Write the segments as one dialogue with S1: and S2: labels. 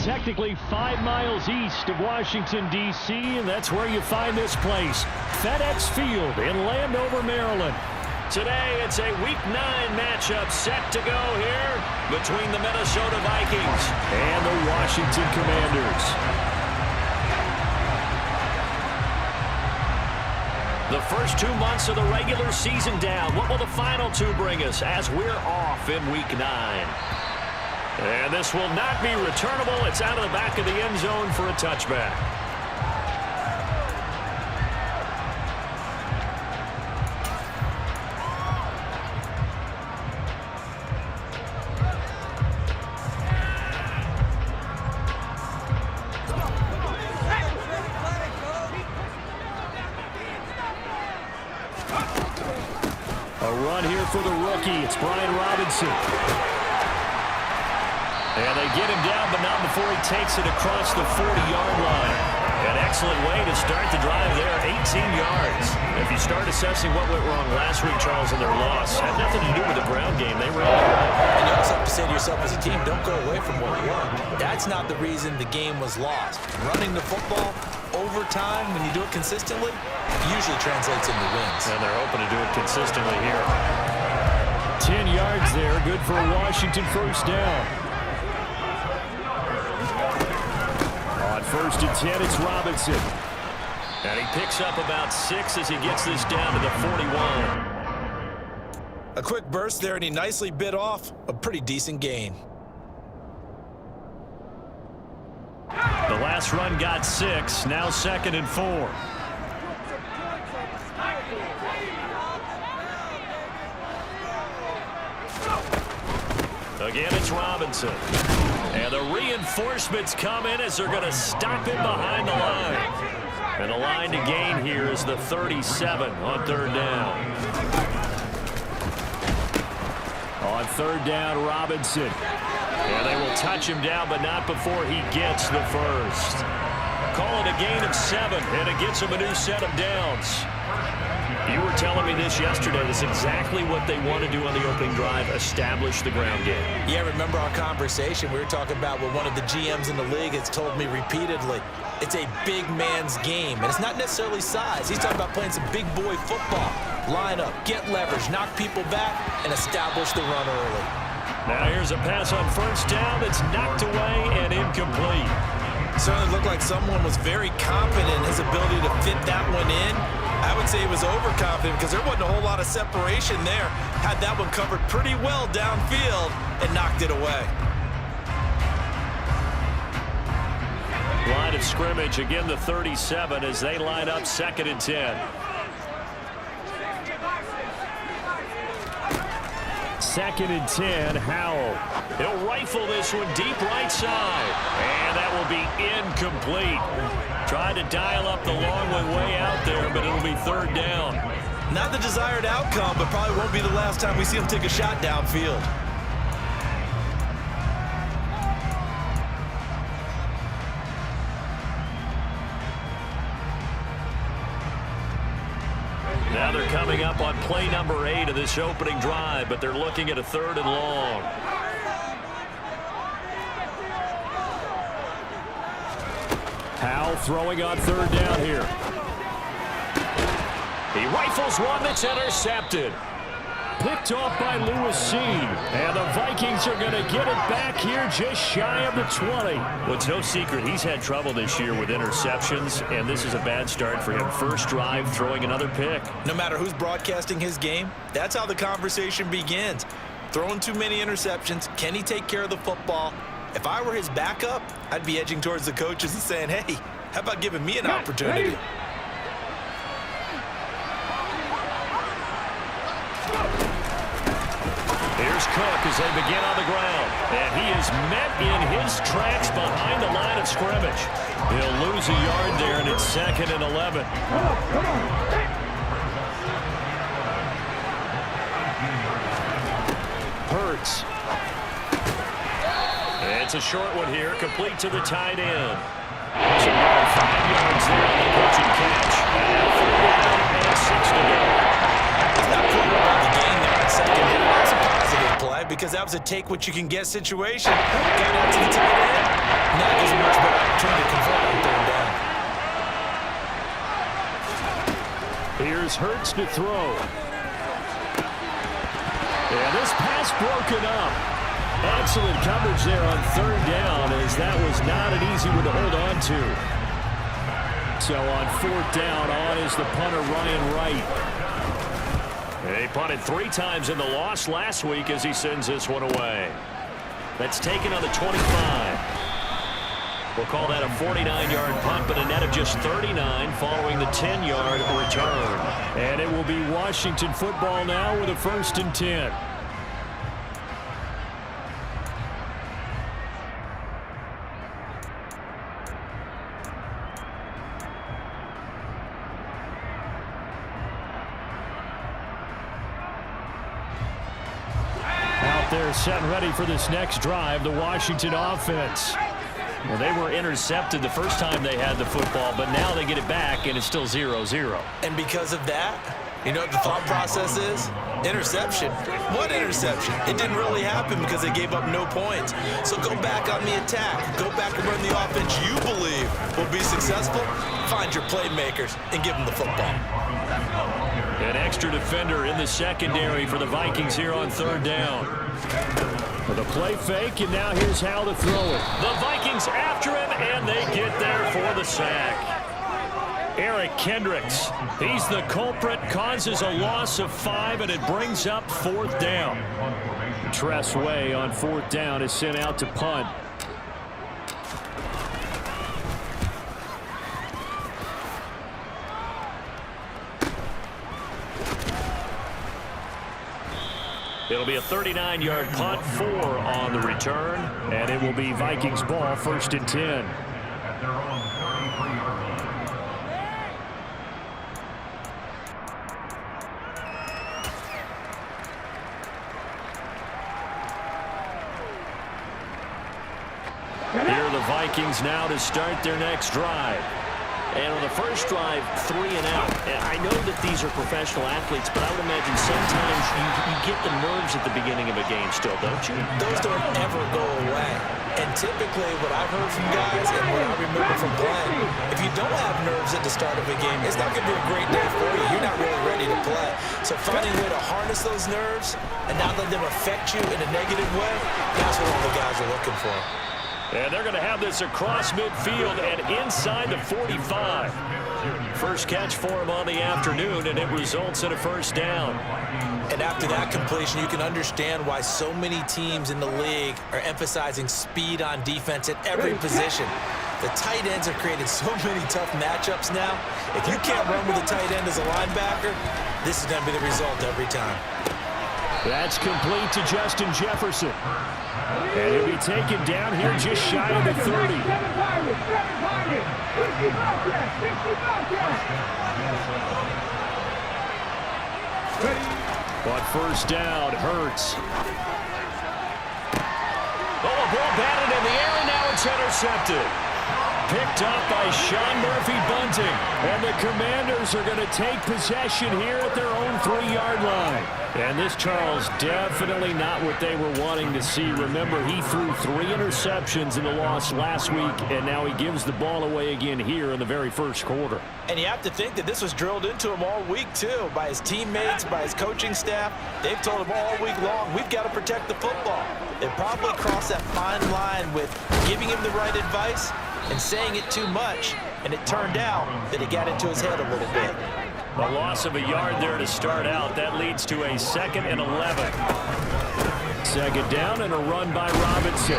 S1: technically 5 miles east of Washington, D.C., and that's where you find this place, FedEx Field in Landover, Maryland. Today, it's a Week 9 matchup set to go here between the Minnesota Vikings and the Washington Commanders. The first 2 months of the regular season down. What will the final 2 bring us as we're off in Week 9? And this will not be returnable. It's out of the back of the end zone for a touchback. A run here for the rookie. It's Brian Robinson. And they get him down, but not before he takes it across the 40-yard line. An excellent way to start the drive there, 18 yards. If you start assessing what went wrong last week, Charles, in their loss, had nothing to do with the ground game. They ran it.
S2: And you also have to say to yourself as a team, don't go away from what worked. That's not the reason the game was lost. Running the football over time, when you do it consistently, usually translates into wins.
S1: And they're hoping to do it consistently here. 10 yards there, good for a Washington first down. On 1st and 10, it's Robinson. And he picks up about 6 as he gets this down to the 41.
S2: A quick burst there, and he nicely bit off a pretty decent gain.
S1: The last run got 6, now 2nd and 4. Again, it's Robinson. And the reinforcements come in as they're going to stop him behind the line. And the line to gain here is the 37 on 3rd down. On 3rd down, Robinson. And they will touch him down, but not before he gets the first. Call it a gain of 7, and it gets him a new set of downs. You were telling me this yesterday. This is exactly what they want to do on the opening drive, establish the ground game.
S2: Yeah, remember our conversation? We were talking about what one of the GMs in the league has told me repeatedly. It's a big man's game, and it's not necessarily size. He's talking about playing some big boy football. Line up, get leverage, knock people back, and establish the run early.
S1: Now here's a pass on 1st down that's knocked away and incomplete.
S2: Certainly looked like someone was very confident in his ability to fit that one in. I would say he was overconfident because there wasn't a whole lot of separation there. Had that one covered pretty well downfield and knocked it away.
S1: Line of scrimmage, again the 37 as they line up 2nd and 10. 2nd and 10, Howell. He'll rifle this one deep right side. And that will be incomplete. Tried to dial up the long way out there, but it'll be 3rd down.
S2: Not the desired outcome, but probably won't be the last time we see him take a shot downfield.
S1: Now they're coming up on play number 8 of this opening drive, but they're looking at a 3rd and long. Howell throwing on 3rd down here. He rifles one that's intercepted. Picked off by Lewis Seed. And the Vikings are going to get it back here just shy of the 20. Well, it's no secret he's had trouble this year with interceptions, and this is a bad start for him. First drive, throwing another pick.
S2: No matter who's broadcasting his game, that's how the conversation begins. Throwing too many interceptions, can he take care of the football? If I were his backup, I'd be edging towards the coaches and saying, hey, how about giving me an opportunity?
S1: Here's Cook as they begin on the ground. And he is met in his tracks behind the line of scrimmage. He'll lose a yard there, and it's 2nd and 11. Hurts. It's a short one here, complete to the tight end. So 5 yards there on the catch and catch. And 6 to go.
S2: It's not clear about the game there on 2nd down. That's a positive play because that was a take-what-you-can-get situation. Got out to the tight end. Now gives a much better opportunity to convert on third down.
S1: Here's Hurts to throw. And this pass broken up. Excellent coverage there on third down, as that was not an easy one to hold on to. So on fourth down, on is the punter, Ryan Wright. He punted 3 times in the loss last week as he sends this one away. That's taken on the 25. We'll call that a 49-yard punt, but a net of just 39 following the 10-yard return. And it will be Washington football now with a 1st and 10. Out there set and ready for this next drive, the Washington offense. Well, they were intercepted the first time they had the football, but now they get it back, and it's still 0-0.
S2: And because of that, you know what the thought process is? Interception. What interception? It didn't really happen because they gave up no points. So go back on the attack. Go back and run the offense you believe will be successful. Find your playmakers and give them the football.
S1: An extra defender in the secondary for the Vikings here on third down. With a play fake, and now here's how to throw it. The Vikings after him, and they get there for the sack. Eric Kendricks, he's the culprit, causes a loss of 5, and it brings up fourth down. Tress Way on fourth down is sent out to punt. It'll be a 39-yard punt, 4 on the return, and it will be Vikings ball, 1st and 10. Here are the Vikings now to start their next drive. And on the first drive, 3 and out. And I know that these are professional athletes, but I would imagine sometimes you get the nerves at the beginning of a game still, don't you?
S2: Those don't ever go away. And typically what I've heard from guys and what I remember from playing, if you don't have nerves at the start of a game, it's not going to be a great day for you. You're not really ready to play. So finding a way to harness those nerves and not let them affect you in a negative way, that's what all the guys are looking for.
S1: And they're going to have this across midfield and inside the 45. First catch for him on the afternoon, and it results in a first down.
S2: And after that completion, you can understand why so many teams in the league are emphasizing speed on defense at every position. The tight ends have created so many tough matchups now. If you can't run with a tight end as a linebacker, this is going to be the result every time.
S1: That's complete to Justin Jefferson. And he'll be taken down here just shy of the 30. But first down, Hurts. Oh, a ball batted in the air, and now it's intercepted. Picked up by Sean Murphy-Bunting. And the Commanders are going to take possession here at their own 3-yard line. And this, Charles, definitely not what they were wanting to see. Remember, he threw 3 interceptions in the loss last week, and now he gives the ball away again here in the very first quarter.
S2: And you have to think that this was drilled into him all week, too, by his teammates, by his coaching staff. They've told him all week long, we've got to protect the football. They probably crossed that fine line with giving him the right advice and saying it too much, and it turned out that it got into his head a little bit.
S1: A loss of a yard there to start out. That leads to a 2nd and 11. Second down and a run by Robinson.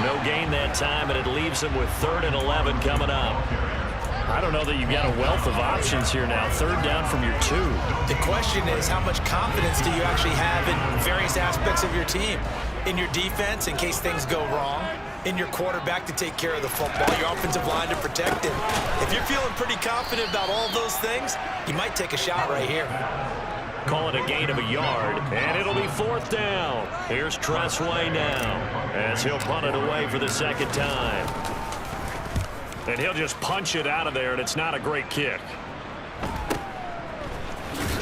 S1: No gain that time, and it leaves him with 3rd and 11 coming up. I don't know that you've got a wealth of options here now. 3rd down from your 2.
S2: The question is, how much confidence do you actually have in various aspects of your team? In your defense, in case things go wrong. In your quarterback to take care of the football, your offensive line to protect it. If you're feeling pretty confident about all those things, you might take a shot right here.
S1: Call it a gain of a yard, and it'll be 4th down. Here's Tress Way now, as he'll punt it away for the 2nd time. And he'll just punch it out of there, and it's not a great kick.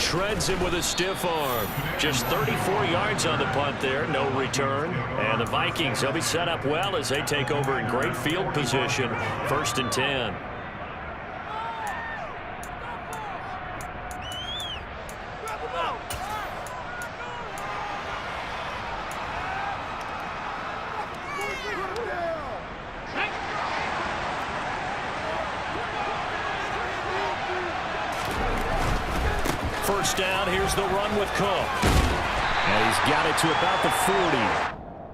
S1: shreds him with a stiff arm. Just 34 yards on the punt there, no return. And the Vikings, they'll be set up well as they take over in great field position. 1st and 10. First down, here's the run with Cook. And he's got it to about the 40.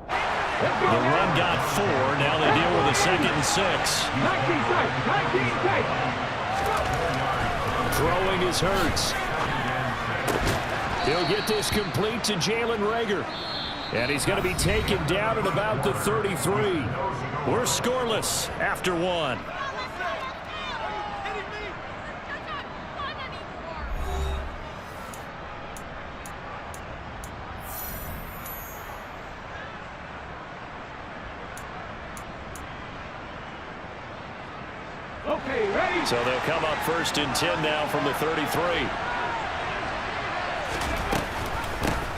S1: The run got 4. Now they deal with a 2nd and 6. Throwing is Hurts. He'll get this complete to Jalen Reagor. And he's going to be taken down at about the 33. We're scoreless after 1. So they'll come up 1st and 10 now from the 33.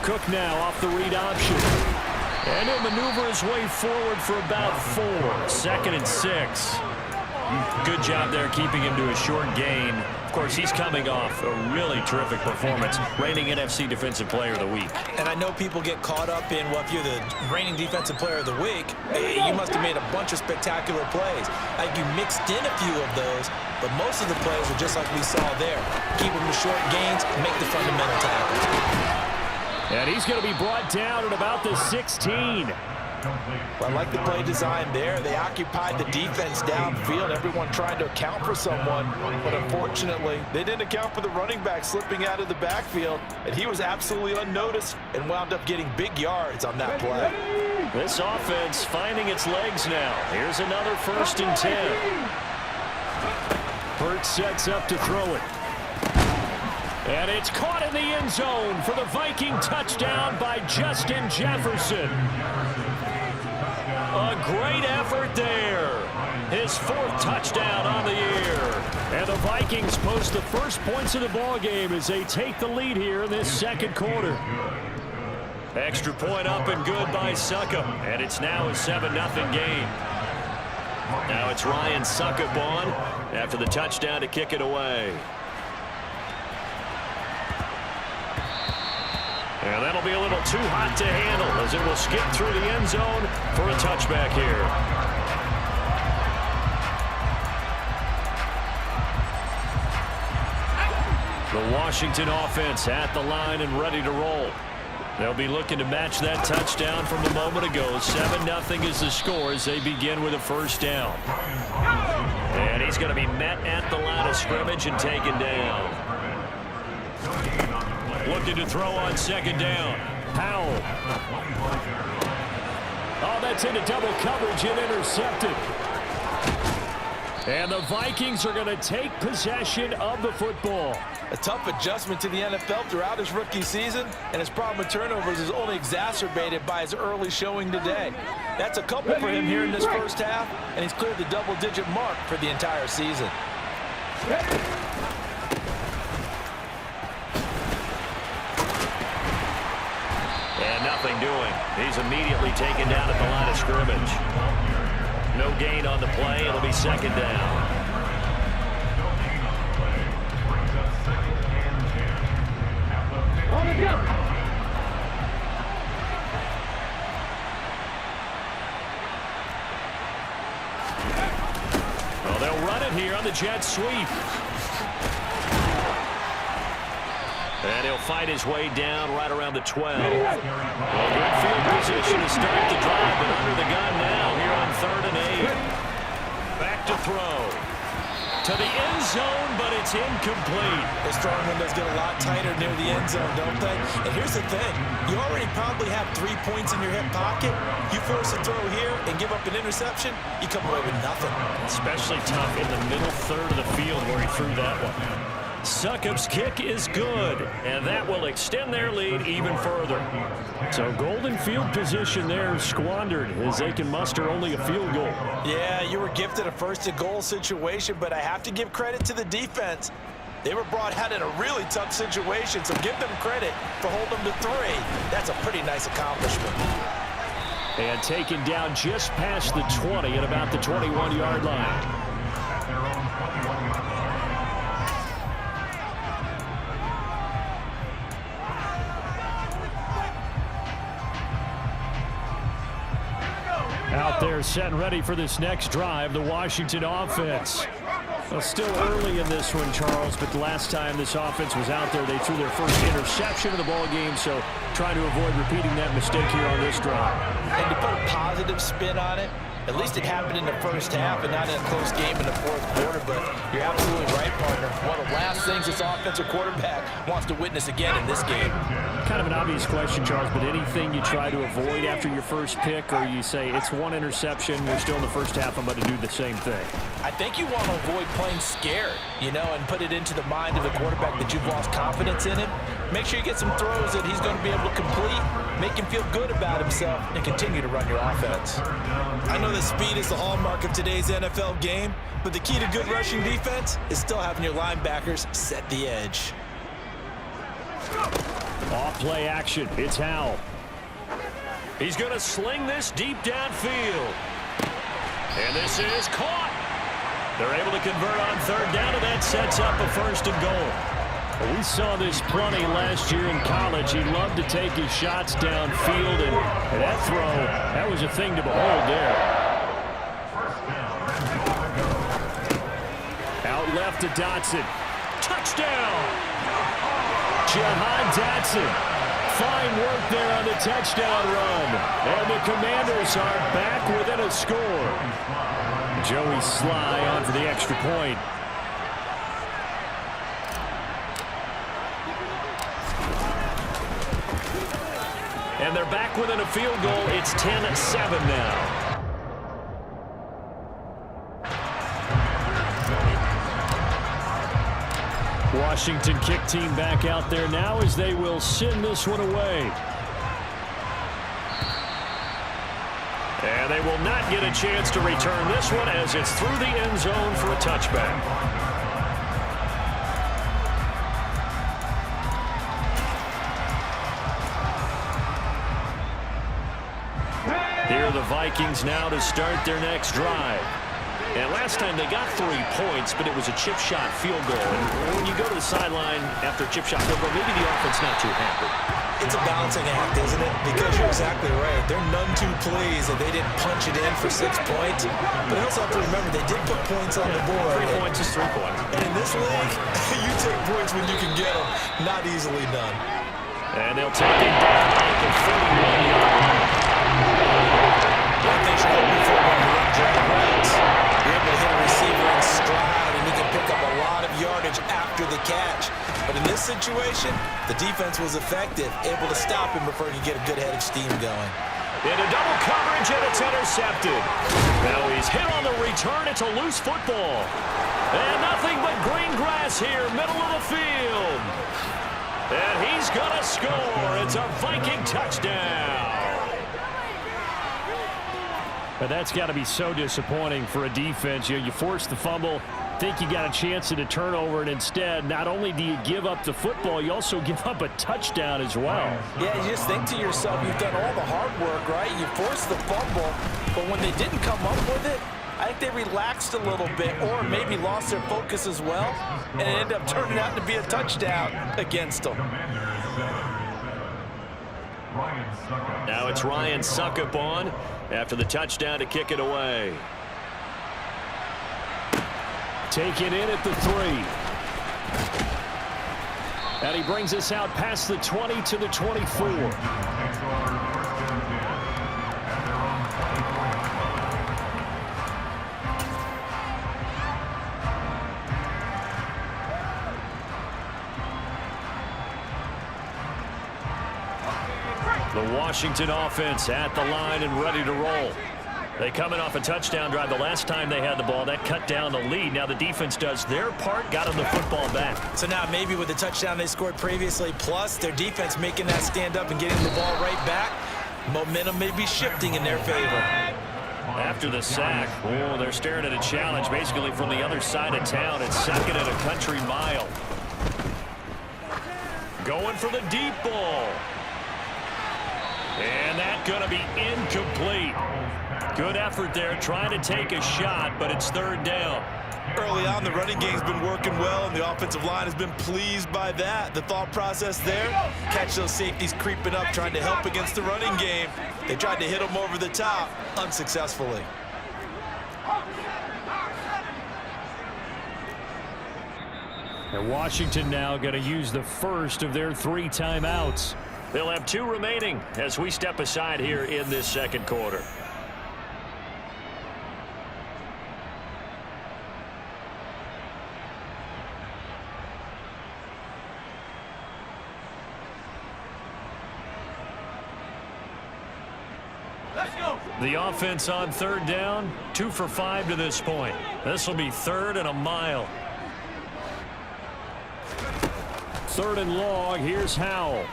S1: Cook now off the read option. And he'll maneuver his way forward for about 4. 2nd and 6. Good job there keeping him to a short gain. Of course, he's coming off a really terrific performance, reigning NFC Defensive Player of the Week.
S2: And I know people get caught up in, well, if you're the reigning Defensive Player of the Week, you must have made a bunch of spectacular plays. I think you mixed in a few of those, but most of the plays are just like we saw there. Keep them to short gains, make the fundamental tackles.
S1: And he's going to be brought down at about the 16.
S2: Well, I like the play design there. They occupied the defense downfield, everyone trying to account for someone. But unfortunately, they didn't account for the running back slipping out of the backfield. And he was absolutely unnoticed and wound up getting big yards on that play.
S1: This offense finding its legs now. Here's another 1st and 10. Hurts sets up to throw it. And it's caught in the end zone for the Viking touchdown by Justin Jefferson. A great effort there. His 4th touchdown on the year. And the Vikings post the first points of the ballgame as they take the lead here in this 2nd quarter. Extra point up and good by Succop. And it's now a 7-0 game. Now it's Ryan Succop on after the touchdown to kick it away. And that'll be a little too hot to handle as it will skip through the end zone for a touchback here. The Washington offense at the line and ready to roll. They'll be looking to match that touchdown from a moment ago. 7-0 is the score as they begin with a 1st down. And he's going to be met at the line of scrimmage and taken down. Looking to throw on 2nd down. Powell. Oh, that's into double coverage and intercepted. And the Vikings are going to take possession of the football.
S2: A tough adjustment to the NFL throughout his rookie season, and his problem with turnovers is only exacerbated by his early showing today. That's a couple for him here in this 1st half, and he's cleared the double-digit mark for the entire season.
S1: And nothing doing. He's immediately taken down at the line of scrimmage. No gain on the play. It'll be 2nd down. Well, they'll run it here on the jet sweep. And he'll fight his way down right around the 12. Well, good field position to start the drive, but under the gun now here on 3rd and 8. Back to throw. To the end zone, but it's incomplete.
S2: Those throwing windows get a lot tighter near the end zone, don't they? And here's the thing. You already probably have 3 points in your hip pocket. You force a throw here and give up an interception, you come away with nothing.
S1: Especially tough in the middle 3rd of the field where he threw that one. Succop's kick is good, and that will extend their lead even further. So golden field position there squandered as they can muster only a field goal.
S2: Yeah, you were gifted a 1st and goal situation, but I have to give credit to the defense. They were brought out in a really tough situation, so give them credit for holding them to 3. That's a pretty nice accomplishment.
S1: And taken down just past the 20 at about the 21-yard line. Out there set and ready for this next drive, the Washington offense. Well, still early in this one, Charles, but the last time this offense was out there, they threw their first interception of the ball game, so trying to avoid repeating that mistake here on this drive.
S2: And to put a positive spin on it, at least it happened in the first half and not in a close game in the fourth quarter, but you're absolutely right, partner. One of the last things this offensive quarterback wants to witness again in this game.
S1: Kind of an obvious question, Charles, but anything you try to avoid after your first pick, or you say it's one interception, we're still in the first half, I'm about to do the same thing?
S2: I think you want to avoid playing scared, and put it into the mind of the quarterback that you've lost confidence in him. Make sure you get some throws that he's going to be able to complete, make him feel good about himself, and continue to run your offense. I know that speed is the hallmark of today's NFL game, but the key to good rushing defense is still having your linebackers set the edge.
S1: Off play action. It's Howell. He's going to sling this deep downfield. And this is caught. They're able to convert on third down, and that sets up a 1st and goal. Well, we saw this plenty last year in college. He loved to take his shots downfield, and that throw, that was a thing to behold there. Out left to Dotson. Touchdown! Jahan Dotson. Fine work there on the touchdown run. And the Commanders are back within a score. Joey Sly on for the extra point. And they're back within a field goal. It's 10-7 now. Washington kick team back out there now as they will send this one away. And they will not get a chance to return this one as it's through the end zone for a touchback. Here are the Vikings now to start their next drive. And last time they got 3 points, but it was a chip shot field goal. And when you go to the sideline after a chip shot field goal, maybe the offense not too happy.
S2: It's a balancing act, isn't it? Because you're exactly right. They're none too pleased that they didn't punch it in for 6 points. But you also have to remember they did put points on the board.
S1: 3 points is 3 points.
S2: And in this league, you take points when you can get them. Not easily done.
S1: And they'll take it down at the 31-yard line.
S2: One thing you're hoping for when you run drag routes, you're able to hit a receiver in stride, and you can pick up a lot of yardage after the catch. But in this situation, the defense was effective, able to stop him before he could get a good head of steam going.
S1: Into double coverage, and it's intercepted. Now he's hit on the return. It's a loose football. And nothing but green grass here, middle of the field. And he's going to score. It's a Viking touchdown. But that's got to be so disappointing for a defense. You force the fumble, think you got a chance at a turnover, and instead, not only do you give up the football, you also give up a touchdown as well.
S2: Yeah, you just think to yourself, you've done all the hard work, right? You forced the fumble, but when they didn't come up with it, I think they relaxed a little bit or maybe lost their focus as well, and it ended up turning out to be a touchdown against them.
S1: Now it's Ryan Suckup on after the touchdown to kick it away. Taken in at the 3. And he brings us out past the 20 to the 24. The Washington offense at the line and ready to roll. They coming off a touchdown drive. The last time they had the ball, that cut down the lead. Now the defense does their part, got them the football back.
S2: So now maybe with the touchdown they scored previously, plus their defense making that stand up and getting the ball right back, momentum may be shifting in their favor.
S1: After the sack, they're staring at a challenge basically from the other side of town. It's second and a country mile. Going for the deep ball. And that's going to be incomplete. Good effort there trying to take a shot, but it's third down.
S2: Early on, the running game's been working well, and the offensive line has been pleased by that. The thought process there, catch those safeties creeping up, trying to help against the running game. They tried to hit them over the top, unsuccessfully.
S1: And Washington now going to use the first of their 3 timeouts. They'll have 2 remaining as we step aside here in this second quarter. The offense on third down, 2 for 5 to this point. This will be 3rd and a mile. 3rd and long, here's Howell.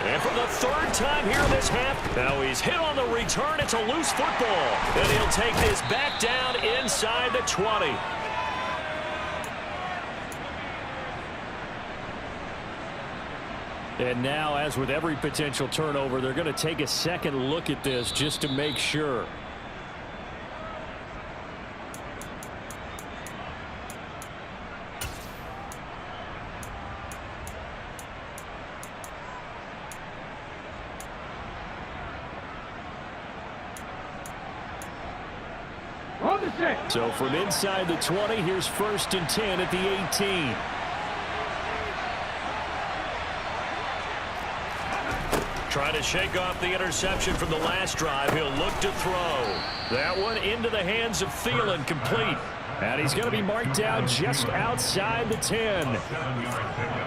S1: And for the 3rd time here in this half, now he's hit on the return. It's a loose football. And he'll take this back down inside the 20. And now, as with every potential turnover, they're going to take a second look at this just to make sure. So from inside the 20, here's 1st and 10 at the 18. Trying to shake off the interception from the last drive. He'll look to throw. That one into the hands of Thielen, complete. And he's going to be marked down just outside the 10.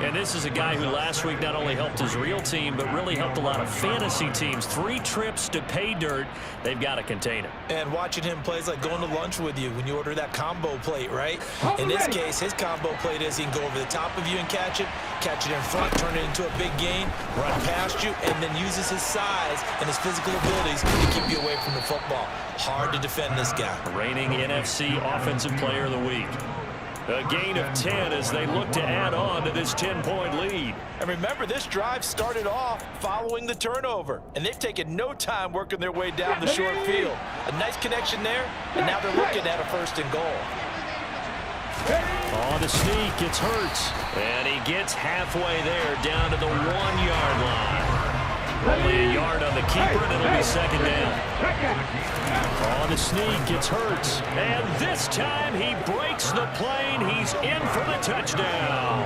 S1: And this is a guy who last week not only helped his real team, but really helped a lot of fantasy teams. 3 trips to pay dirt. They've got to contain him.
S2: And watching him play is like going to lunch with you when you order that combo plate, right? In this case, his combo plate is he can go over the top of you and catch it in front, turn it into a big gain, run past you, and then uses his size and his physical abilities to keep you away from the football. Hard to defend this guy.
S1: Reigning NFC Offensive Player of the Week. A gain of 10 as they look to add on to this 10-point lead.
S2: And remember, this drive started off following the turnover, and they've taken no time working their way down the short field. A nice connection there, and now they're looking at a 1st and goal.
S1: On the sneak, it's Hurts. And he gets halfway there, down to the 1-yard line. Only a yard on the keeper, and it'll be 2nd down. On the sneak, it's Hurts. And this time, he breaks the plane. He's in for the touchdown.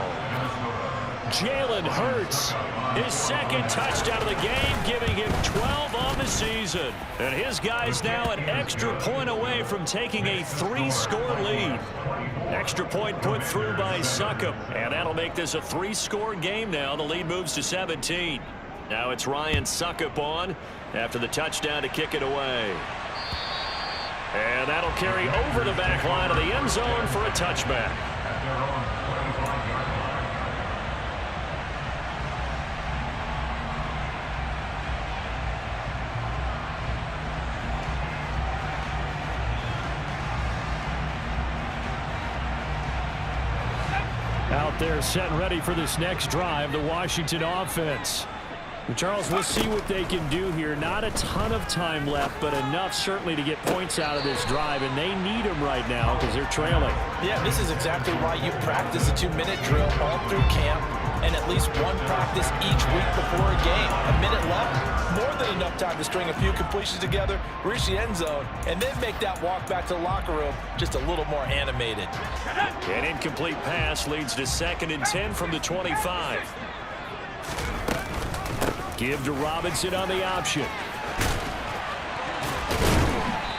S1: Jalen Hurts, his 2nd touchdown of the game, giving him 12 on the season. And his guy's now an extra point away from taking a 3-score lead. Extra point put through by Succop. And that'll make this a 3-score game now. The lead moves to 17. Now it's Ryan Succop on after the touchdown to kick it away. And that'll carry over the back line of the end zone for a touchback. Out there set and ready for this next drive, the Washington offense. Charles, we'll see what they can do here. Not a ton of time left, but enough certainly to get points out of this drive, and they need them right now because they're trailing.
S2: Yeah, this is exactly why you practice a 2-minute drill all through camp and at least one practice each week before a game. A minute left, more than enough time to string a few completions together, reach the end zone, and then make that walk back to the locker room just a little more animated.
S1: An incomplete pass leads to 2nd and 10 from the 25. Give to Robinson on the option.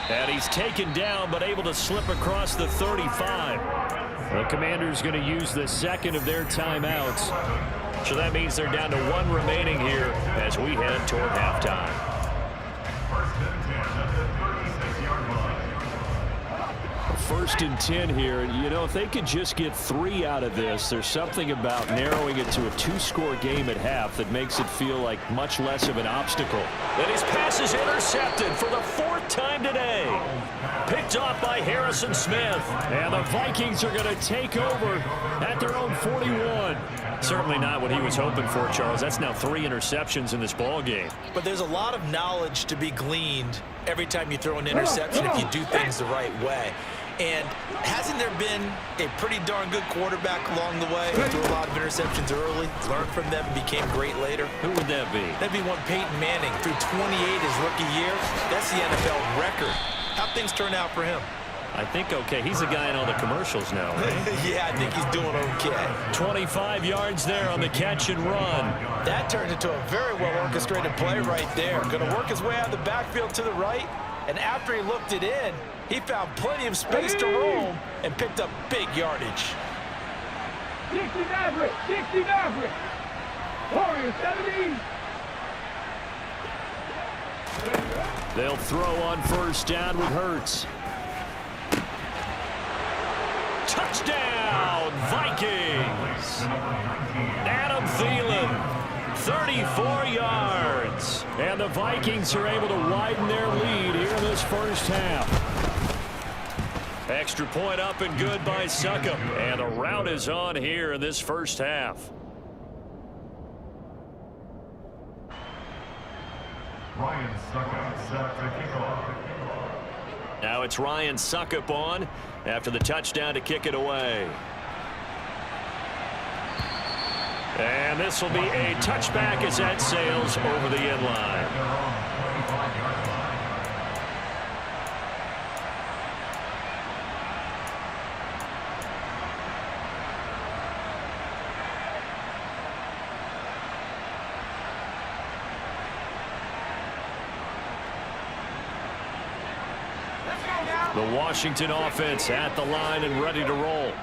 S1: And he's taken down, but able to slip across the 35. The Commanders going to use the 2nd of their timeouts. So that means they're down to 1 remaining here as we head toward halftime. 1st and 10 here. You know, if they could just get 3 out of this, there's something about narrowing it to a 2-score game at half that makes it feel like much less of an obstacle.
S3: And his pass is intercepted for the 4th time today. Picked off by Harrison Smith.
S1: And the Vikings are going to take over at their own 41. Certainly not what he was hoping for, Charles. That's now 3 interceptions in this ball game.
S2: But there's a lot of knowledge to be gleaned every time you throw an interception if you do things the right way. And hasn't there been a pretty darn good quarterback along the way who threw a lot of interceptions early, learned from them, and became great later?
S1: Who would that be?
S2: That'd be one Peyton Manning, threw 28 his rookie year. That's the NFL record. How'd things turn out for him?
S1: I think okay. He's the guy in all the commercials now, right?
S2: Yeah, I think he's doing okay.
S1: 25 yards there on the catch and run.
S2: That turned into a very well-orchestrated play right there. Going to work his way out of the backfield to the right, and after he looked it in, he found plenty of space to roam and picked up big yardage.
S4: 69, 69, Warriors 17.
S1: They'll throw on 1st down with Hurts. Touchdown, Vikings! Adam Thielen, 34 yards. And the Vikings are able to widen their lead here in this 1st half. Extra point up and good by Succop. And the rout is on here in this 1st half.
S5: Ryan Succop set to kick off.
S1: Now it's Ryan Succop on after the touchdown to kick it away. And this will be a touchback as that sails over the end line. The Washington offense at the line and ready to roll.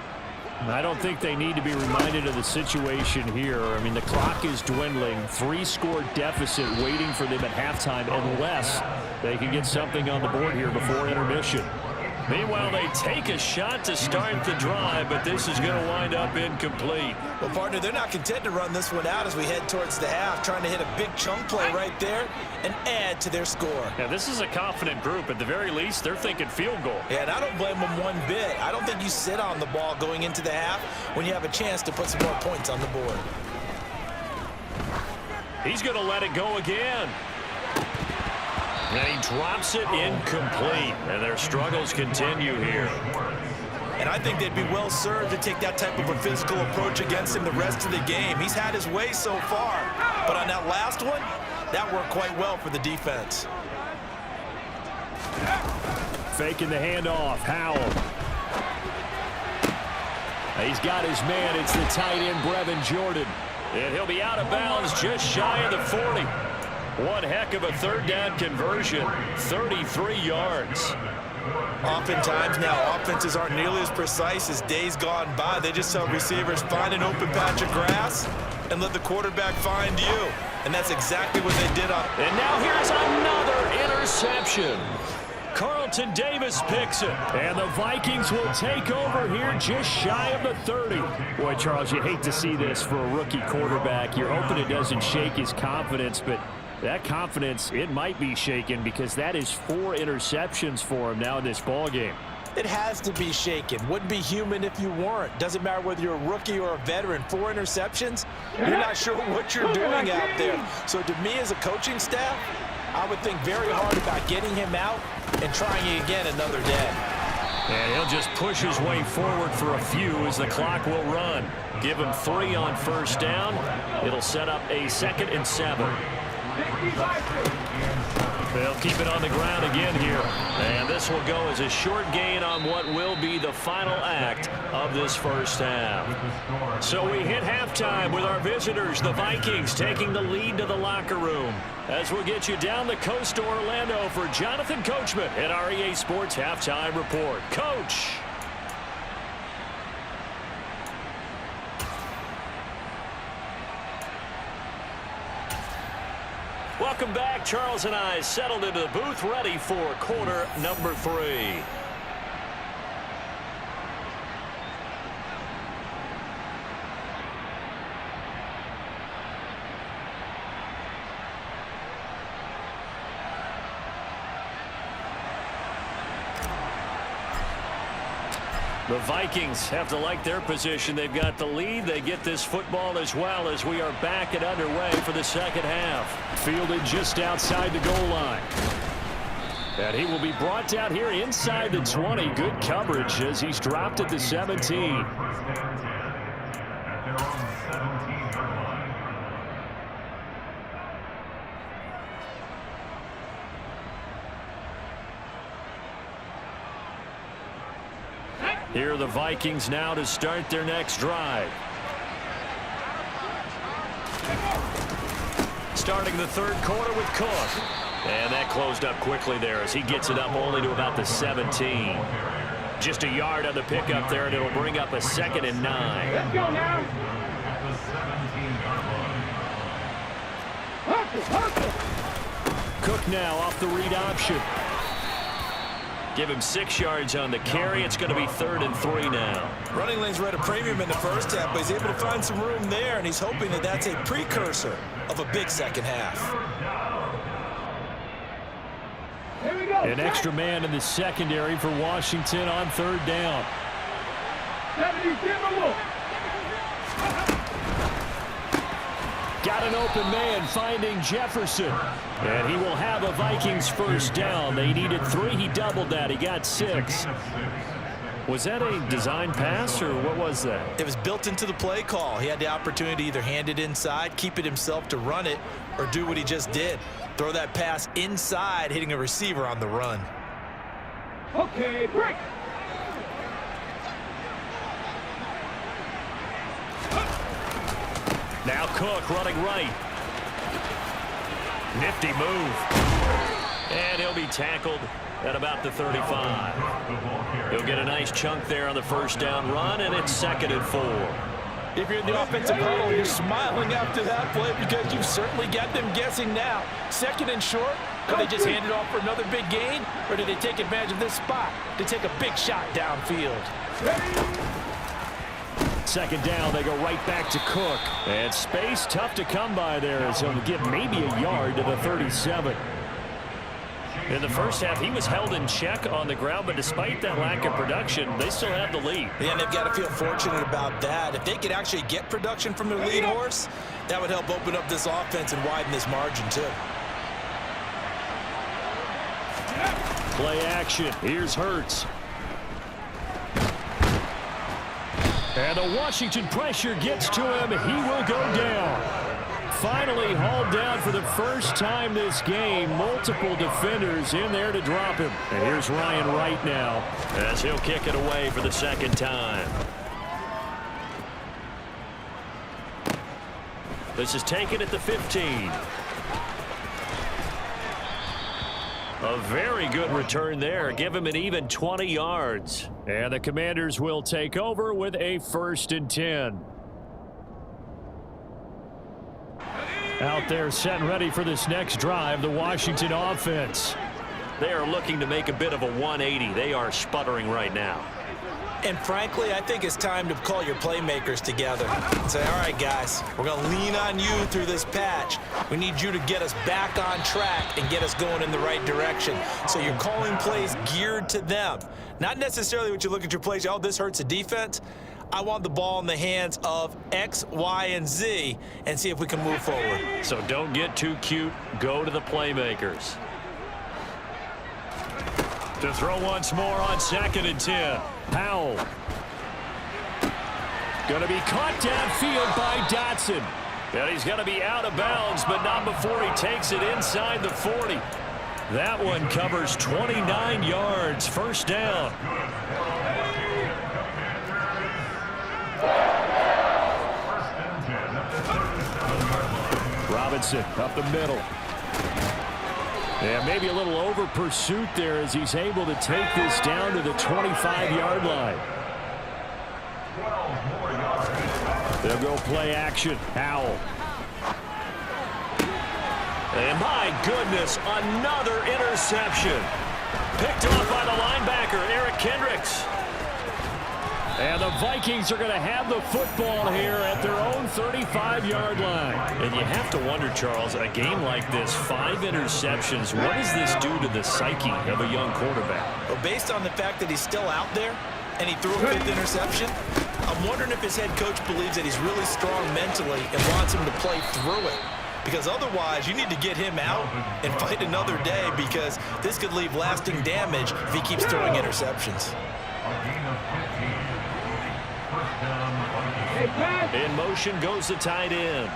S1: I don't think they need to be reminded of the situation here. I mean, the clock is dwindling. 3-score deficit waiting for them at halftime unless they can get something on the board here before intermission. Meanwhile, they take a shot to start the drive, but this is going to wind up incomplete.
S2: Well, partner, they're not content to run this one out as we head towards the half, trying to hit a big chunk play right there and add to their score.
S1: Yeah, this is a confident group. At the very least, they're thinking field goal.
S2: Yeah, and I don't blame them one bit. I don't think you sit on the ball going into the half when you have a chance to put some more points on the board.
S1: He's going to let it go again. And he drops it incomplete. And their struggles continue here.
S2: And I think they'd be well served to take that type of a physical approach against him the rest of the game. He's had his way so far. But on that last one, that worked quite well for the defense.
S1: Faking the handoff. Howell. He's got his man. It's the tight end, Brevin Jordan. And he'll be out of bounds just shy of the 40. One heck of a 3rd down conversion. 33 yards.
S2: Oftentimes now, offenses aren't nearly as precise as days gone by. They just tell receivers, find an open patch of grass and let the quarterback find you. And that's exactly what they did.
S1: And now here's another interception. Carlton Davis picks it. And the Vikings will take over here just shy of the 30. Boy, Charles, you hate to see this for a rookie quarterback. You're hoping it doesn't shake his confidence, but that confidence, it might be shaken because that is 4 interceptions for him now in this ball game.
S2: It has to be shaken. Wouldn't be human if you weren't. Doesn't matter whether you're a rookie or a veteran. 4 interceptions, you're not sure what you're doing out there. So to me as a coaching staff, I would think very hard about getting him out and trying it again another day.
S1: And he'll just push his way forward for a few as the clock will run. Give him 3 on 1st down. It'll set up a 2nd and 7. They'll keep it on the ground again here. And this will go as a short gain on what will be the final act of this 1st half. So we hit halftime with our visitors, the Vikings, taking the lead to the locker room. As we'll get you down the coast to Orlando for Jonathan Coachman at our EA Sports Halftime Report. Coach. Welcome back. Charles and I settled into the booth ready for quarter number 3. The Vikings have to like their position. They've got the lead. They get this football as well as we are back and underway for the second half. Fielded just outside the goal line. And he will be brought down here inside the 20. Good coverage as he's dropped at the 17. Here are the Vikings now to start their next drive. Starting the third quarter with Cook. And that closed up quickly there as he gets it up only to about the 17. Just a yard on the pickup there, and it'll bring up a 2nd and 9.
S4: Let's go now.
S1: Cook now off the read option. Give him 6 yards on the carry. It's going to be 3rd and 3 now.
S2: Running lanes were at a premium in the first half, but he's able to find some room there, and he's hoping that that's a precursor of a big second half.
S4: Here we go.
S1: An extra man in the secondary for Washington on 3rd down.
S4: 77 look.
S1: Got an open man finding Jefferson. And he will have a Vikings first down. They needed 3. He doubled that. He got 6. Was that a design pass, or what was that?
S2: It was built into the play call. He had the opportunity to either hand it inside, keep it himself to run it, or do what he just did. Throw that pass inside, hitting a receiver on the run.
S4: Okay, break.
S1: Now Cook running right. Nifty move. And he'll be tackled at about the 35. He'll get a nice chunk there on the first down run, and it's 2nd and 4.
S3: If you're in the offensive huddle, you're smiling after that play because you've certainly got them guessing now. 2nd and short, could they just hand it off for another big gain, or did they take advantage of this spot to take a big shot downfield?
S1: 2nd down, they go right back to Cook. And space tough to come by there as he'll give maybe a yard to the 37. In the first half, he was held in check on the ground, but despite that lack of production, they still have the lead.
S2: Yeah, and they've got to feel fortunate about that. If they could actually get production from their lead horse, that would help open up this offense and widen this margin too.
S1: Play action. Here's Hurts. And the Washington pressure gets to him. He will go down. Finally hauled down for the first time this game. Multiple defenders in there to drop him. And here's Ryan Wright now as he'll kick it away for the 2nd time. This is taken at the 15. A very good return there. Give him an even 20 yards. And the Commanders will take over with a 1st and 10. Out there set and ready for this next drive, the Washington offense. They are looking to make a bit of a 180. They are sputtering right now.
S2: And frankly, I think it's time to call your playmakers together and say, all right, guys, we're going to lean on you through this patch. We need you to get us back on track and get us going in the right direction. So you're calling plays geared to them. Not necessarily what you look at your plays, oh, this hurts the defense. I want the ball in the hands of X, Y, and Z and see if we can move forward.
S1: So don't get too cute. Go to the playmakers. To throw once more on 2nd and 10. Powell. Going to be caught downfield by Dotson. And he's going to be out of bounds, but not before he takes it inside the 40. That one covers 29 yards. 1st down. Robinson up the middle. And maybe a little over pursuit there as he's able to take this down to the 25-yard line. They'll go play action. Howell. And my goodness, another interception. Picked off by the linebacker, Eric Kendricks. And the Vikings are going to have the football here at their own 35-yard line. And you have to wonder, Charles, a game like this, 5 interceptions, what does this do to the psyche of a young quarterback?
S2: Well, based on the fact that he's still out there, and he threw a 5th interception. I'm wondering if his head coach believes that he's really strong mentally and wants him to play through it. Because otherwise, you need to get him out and fight another day, because this could leave lasting damage if he keeps throwing interceptions.
S1: In motion goes the tight end.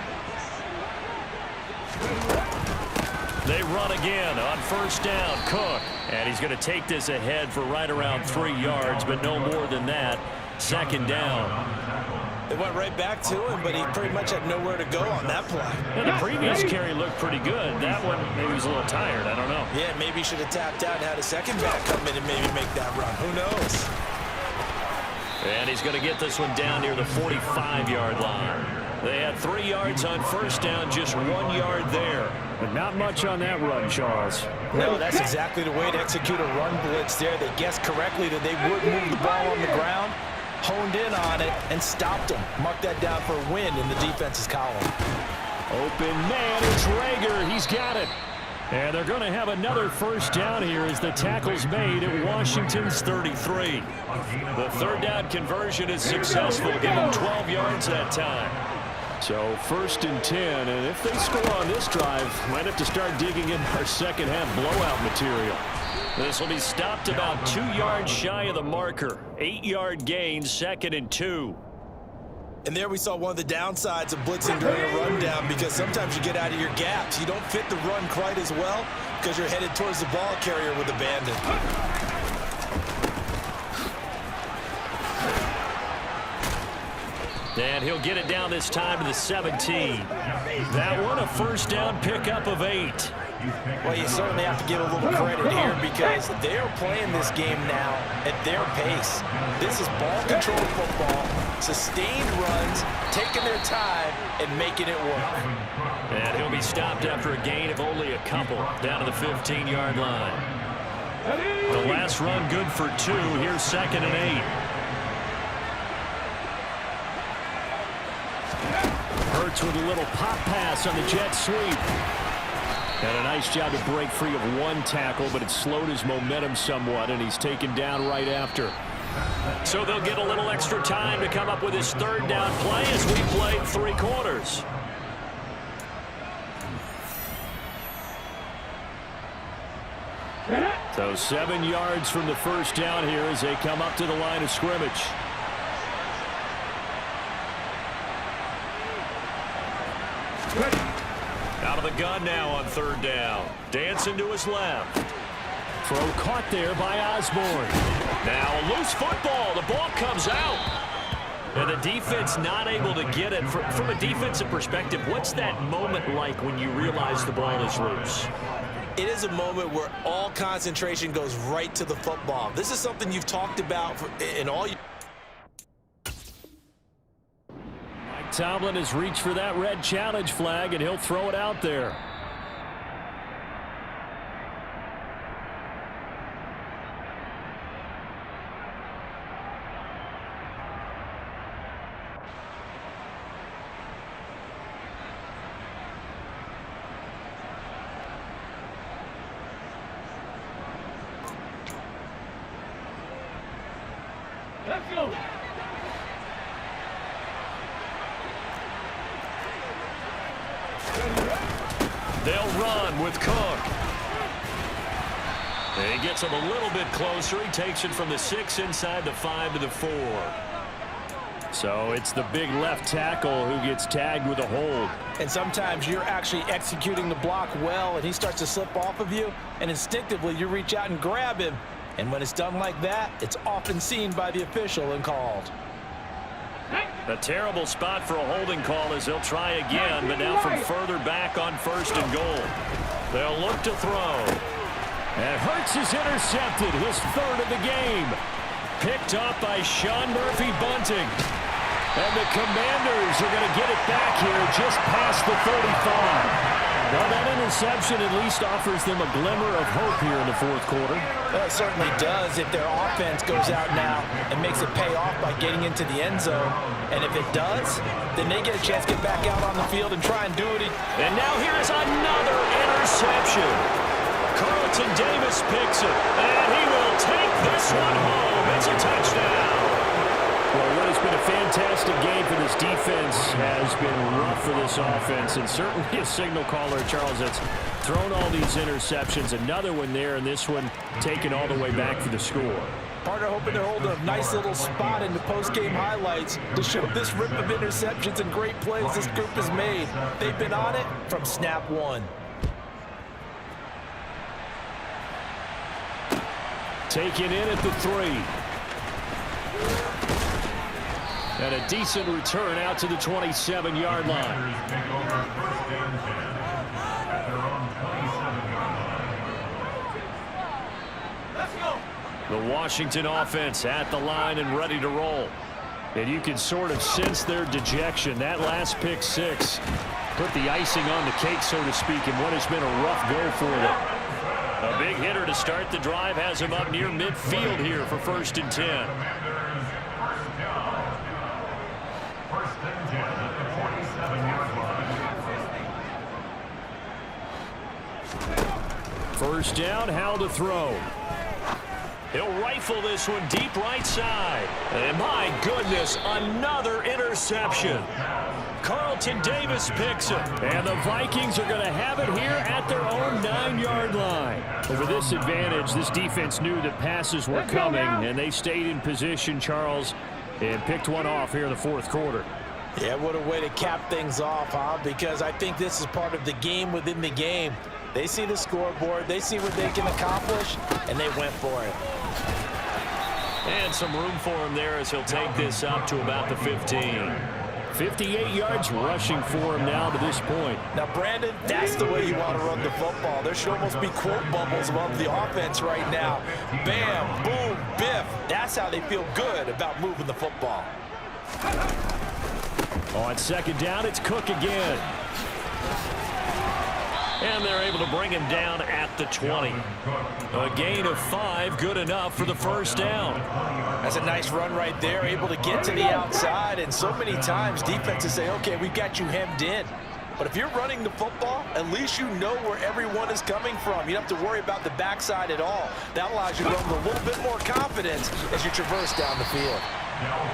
S1: They run again on first down. Cook. And he's going to take this ahead for right around 3 yards, but no more than that. Second down.
S2: They went right back to him, but he pretty much had nowhere to go on that play.
S1: And the previous carry looked pretty good. That one, maybe he was a little tired. I don't know.
S2: Yeah, maybe he should have tapped out and had a second back come in and maybe make that run. Who knows?
S1: And he's going to get this one down near the 45-yard line. They had 3 yards on first down, just 1 yard there. But not much on that run, Charles.
S3: No, that's exactly the way to execute a run blitz there. They guessed correctly that they would move the ball on the ground, honed in on it, and stopped him. Marked that down for a win in the defense's column.
S1: Open man, it's Rager. He's got it. And they're going to have another first down here as the tackle's made at Washington's 33. The third down conversion is successful. Give them 12 yards that time. So first and 10, and if they score on this drive, might have to start digging in our second half blowout material. This will be stopped about 2 yards shy of the marker. 8-yard gain, 2nd and 2.
S2: And there we saw one of the downsides of blitzing during a rundown, because sometimes you get out of your gaps. You don't fit the run quite as well because you're headed towards the ball carrier with abandon.
S1: And he'll get it down this time to the 17. That one a first down pickup of 8.
S3: Well, you certainly have to give a little credit here, because they're playing this game now at their pace. This is ball-controlled football, sustained runs, taking their time, and making it work.
S1: And he'll be stopped after a gain of only a couple, down to the 15-yard line. The last run good for 2. Here's 2nd and 8. Hurts with a little pop pass on the jet sweep. And a nice job to break free of one tackle, but it slowed his momentum somewhat, and he's taken down right after. So they'll get a little extra time to come up with his third down play as we played 3 quarters. So 7 yards from the first down here as they come up to the line of scrimmage. Out of the gun now on third down. Dancing to his left. Throw caught there by Osborne. Now a loose football. The ball comes out. And the defense not able to get it. From a defensive perspective, what's that moment like when you realize the ball is loose?
S2: It is a moment where all concentration goes right to the football. This is something you've talked about in all your...
S1: Tomlin has reached for that red challenge flag, and he'll throw it out there.
S4: Let's go.
S1: They'll run with Cook. And he gets him a little bit closer. He takes it from the 6 inside the 5 to the 4. So it's the big left tackle who gets tagged with a hold.
S3: And sometimes you're actually executing the block well, and he starts to slip off of you, and instinctively you reach out and grab him. And when it's done like that, it's often seen by the official and called.
S1: A terrible spot for a holding call as they'll try again, but now from further back on 1st and goal. They'll look to throw. And Hurts is intercepted, his 3rd of the game. Picked up by Sean Murphy-Bunting. And the Commanders are going to get it back here just past the 35. Well, that interception at least offers them a glimmer of hope here in the 4th quarter.
S3: Well, it certainly does if their offense goes out now and makes it pay off by getting into the end zone. And if it does, then they get a chance to get back out on the field and try and do it.
S1: And now here's another interception. Carl Carlton Davis picks it, and he will take this one home. It's a touchdown. Well, what has been a fantastic game for this defense has been rough for this offense, and certainly a signal caller, Charles, that's thrown all these interceptions. Another one there, and this one taken all the way back for the score.
S3: Partner hoping to hold a nice little spot in the post-game highlights to show this rip of interceptions and great plays this group has made. They've been on it from snap one.
S1: Taken in at the 3. And a decent return out to the 27-yard line. The Washington offense at the line and ready to roll. And you can sort of sense their dejection. That last pick 6 put the icing on the cake, so to speak, in what has been a rough go for them. A big hitter to start the drive has him up near midfield here for 1st and 10. First down, Howell to throw. He'll rifle this one deep right side. And my goodness, another interception. Carlton Davis picks it. And the Vikings are going to have it here at their own 9-yard line. Over this advantage, this defense knew that passes were coming, and they stayed in position, Charles, and picked one off here in the 4th quarter.
S3: Yeah, what a way to cap things off, huh? Because I think this is part of the game within the game. They see the scoreboard, they see what they can accomplish, and they went for it.
S1: And some room for him there as he'll take this up to about the 15. 58 yards rushing for him now to this point.
S3: Now, Brandon, that's the way you want to run the football. There should almost be quote bubbles above the offense right now. Bam, boom, biff. That's how they feel good about moving the football.
S1: On 2nd down, it's Cook again. And they're able to bring him down at the 20. A gain of 5, good enough for the 1st down.
S3: That's a nice run right there, able to get to the outside. And so many times defenses say, okay, we've got you hemmed in. But if you're running the football, at least you know where everyone is coming from. You don't have to worry about the backside at all. That allows you to run with a little bit more confidence as you traverse down the field.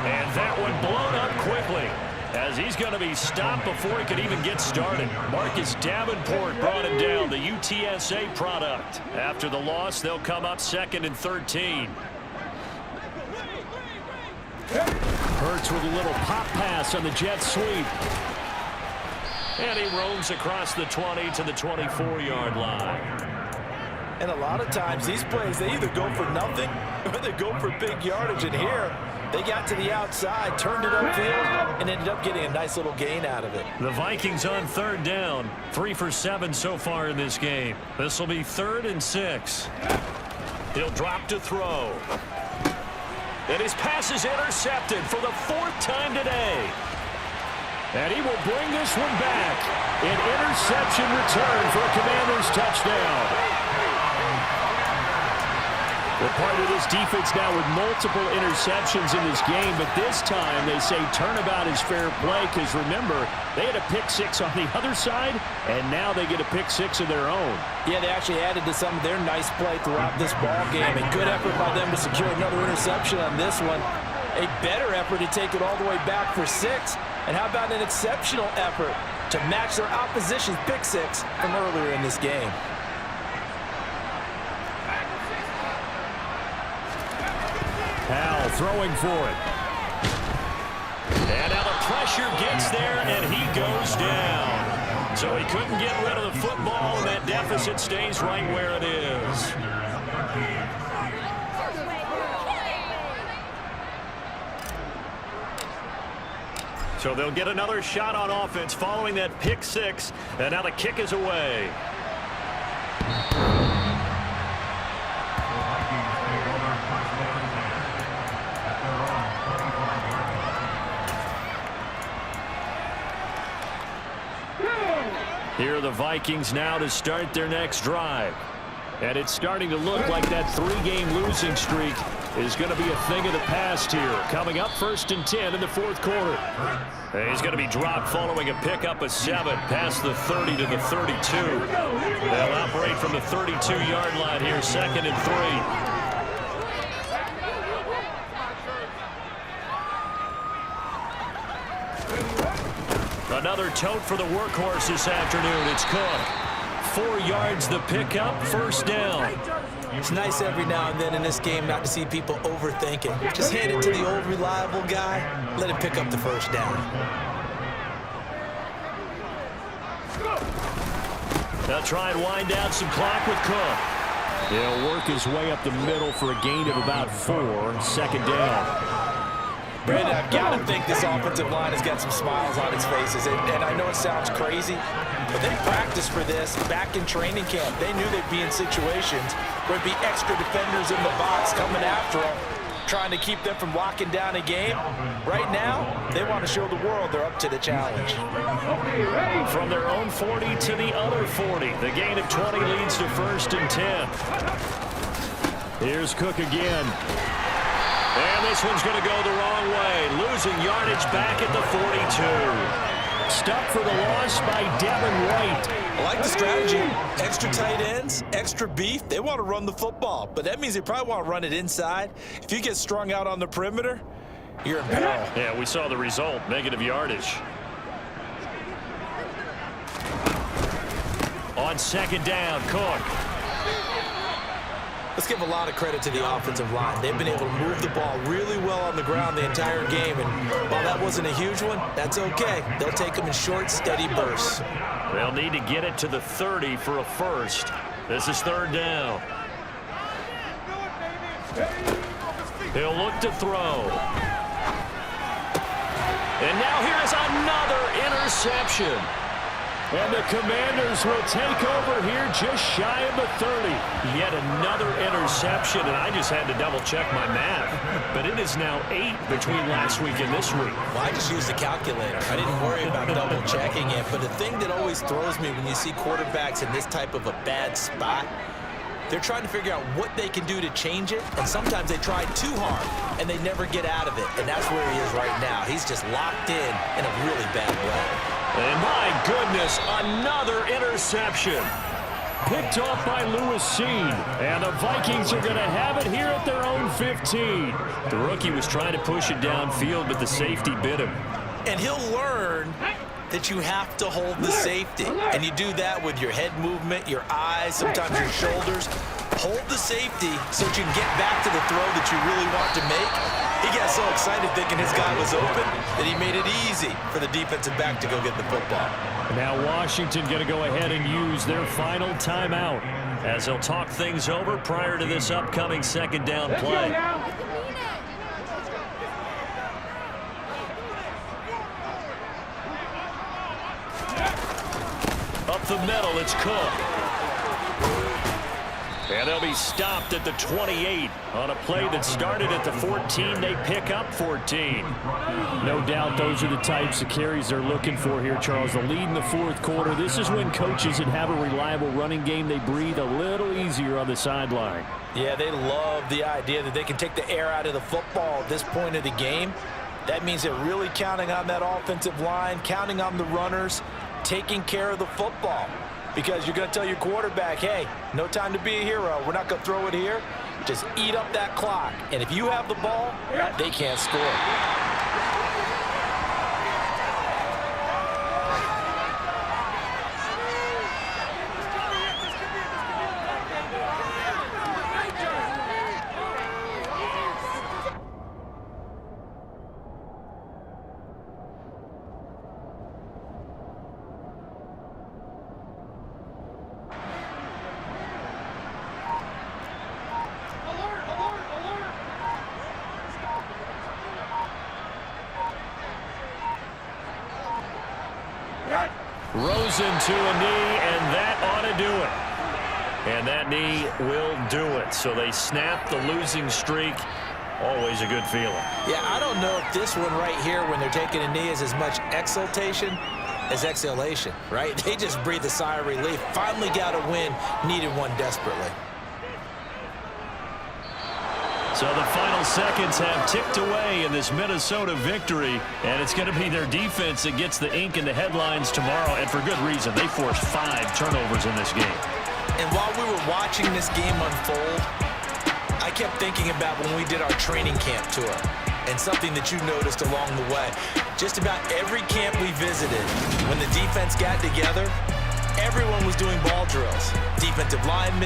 S1: And that one blown up quickly, as he's going to be stopped before he could even get started. Marcus Davenport brought him down, the UTSA product. After the loss, they'll come up 2nd and 13. Hurts with a little pop pass on the jet sweep. And he roams across the 20 to the 24-yard line.
S3: And a lot of times these plays, they either go for nothing or they go for big yardage. And here, they got to the outside, turned it upfield, and ended up getting a nice little gain out of it.
S1: The Vikings on 3rd down, 3 for 7 so far in this game. This will be 3rd and 6. He'll drop to throw. And his pass is intercepted for the 4th time today. And he will bring this one back. An interception return for a Commanders touchdown. Well, part of this defense now with multiple interceptions in this game, but this time they say turnabout is fair play because, remember, they had a pick 6 on the other side, and now they get a pick 6 of their own.
S3: Yeah, they actually added to some of their nice play throughout this ball game, and good effort by them to secure another interception on this one. A better effort to take it all the way back for 6, and how about an exceptional effort to match their opposition's pick 6 from earlier in this game.
S1: Howell throwing for it. And now the pressure gets there, and he goes down. So he couldn't get rid of the football, and that deficit stays right where it is. So they'll get another shot on offense following that pick 6, and now the kick is away. Here are the Vikings now to start their next drive. And it's starting to look like that 3-game losing streak is going to be a thing of the past here. Coming up 1st and 10 in the 4th quarter. And he's going to be dropped following a pickup of 7 past the 30 to the 32. They'll operate from the 32-yard line here, 2nd and 3. Another tote for the workhorse this afternoon. It's Cook. 4 yards the pickup, 1st down.
S2: It's nice every now and then in this game not to see people overthink it. Just hand it to the old reliable guy. Let him pick up the 1st down.
S1: They'll try and wind down some clock with Cook. He'll work his way up the middle for a gain of about 4, 2nd down.
S2: Brandon, I've got to think this offensive line has got some smiles on its faces. And I know it sounds crazy, but they practiced for this back in training camp. They knew they'd be in situations where there'd be extra defenders in the box coming after them, trying to keep them from locking down a game. Right now, they want to show the world they're up to the challenge.
S1: From their own 40 to the other 40. The gain of 20 leads to 1st and 10. Here's Cook again. And this one's going to go the wrong way. Losing yardage back at the 42. Stuck for the loss by Devin White.
S2: I like the strategy. Extra tight ends, extra beef. They want to run the football, but that means they probably want to run it inside. If you get strung out on the perimeter, you're in peril.
S1: Yeah, we saw the result. Negative yardage. On 2nd down, Cook.
S2: Let's give a lot of credit to the offensive line. They've been able to move the ball really well on the ground the entire game, and while that wasn't a huge one, that's okay. They'll take them in short, steady bursts.
S1: They'll need to get it to the 30 for a 1st. This is 3rd down. He'll look to throw. And now here is another interception. And the Commanders will take over here just shy of the 30. Yet another interception, and I just had to double-check my math. But it is now 8 between last week and this week.
S2: Well, I just used the calculator. I didn't worry about double-checking it. But the thing that always throws me when you see quarterbacks in this type of a bad spot, they're trying to figure out what they can do to change it, and sometimes they try too hard, and they never get out of it. And that's where he is right now. He's just locked in a really bad way.
S1: And my goodness, another interception. Picked off by Lewis Seen. And the Vikings are going to have it here at their own 15. The rookie was trying to push it downfield, but the safety bit him.
S2: And he'll learn that you have to hold the safety. And you do that with your head movement, your eyes, sometimes your shoulders. Hold the safety so that you can get back to the throw that you really want to make. He got so excited thinking his guy was open that he made it easy for the defensive back to go get the football.
S1: Now Washington going to go ahead and use their final timeout as they'll talk things over prior to this upcoming 2nd down play. Up the middle, it's Cook. And they'll be stopped at the 28 on a play that started at the 14. They pick up 14. No doubt those are the types of carries they're looking for here, Charles. The lead in the 4th quarter. This is when coaches that have a reliable running game, they breathe a little easier on the sideline.
S2: Yeah, they love the idea that they can take the air out of the football at this point of the game. That means they're really counting on that offensive line, counting on the runners, taking care of the football. Because you're going to tell your quarterback, hey, no time to be a hero. We're not going to throw it here. Just eat up that clock. And if you have the ball, they can't score.
S1: Rosen to a knee, and that ought to do it. And that knee will do it. So they snap the losing streak. Always a good feeling.
S2: Yeah, I don't know if this one right here, when they're taking a knee, is as much exultation is exhalation, right? They just breathed a sigh of relief. Finally got a win, needed one desperately.
S1: So the final seconds have ticked away in this Minnesota victory, and it's going to be their defense that gets the ink in the headlines tomorrow, and for good reason. They forced 5 turnovers in this game.
S2: And while we were watching this game unfold, I kept thinking about when we did our training camp tour, and something that you noticed along the way. Just about every camp we visited, when the defense got together, everyone was doing ball drills. Defensive linemen,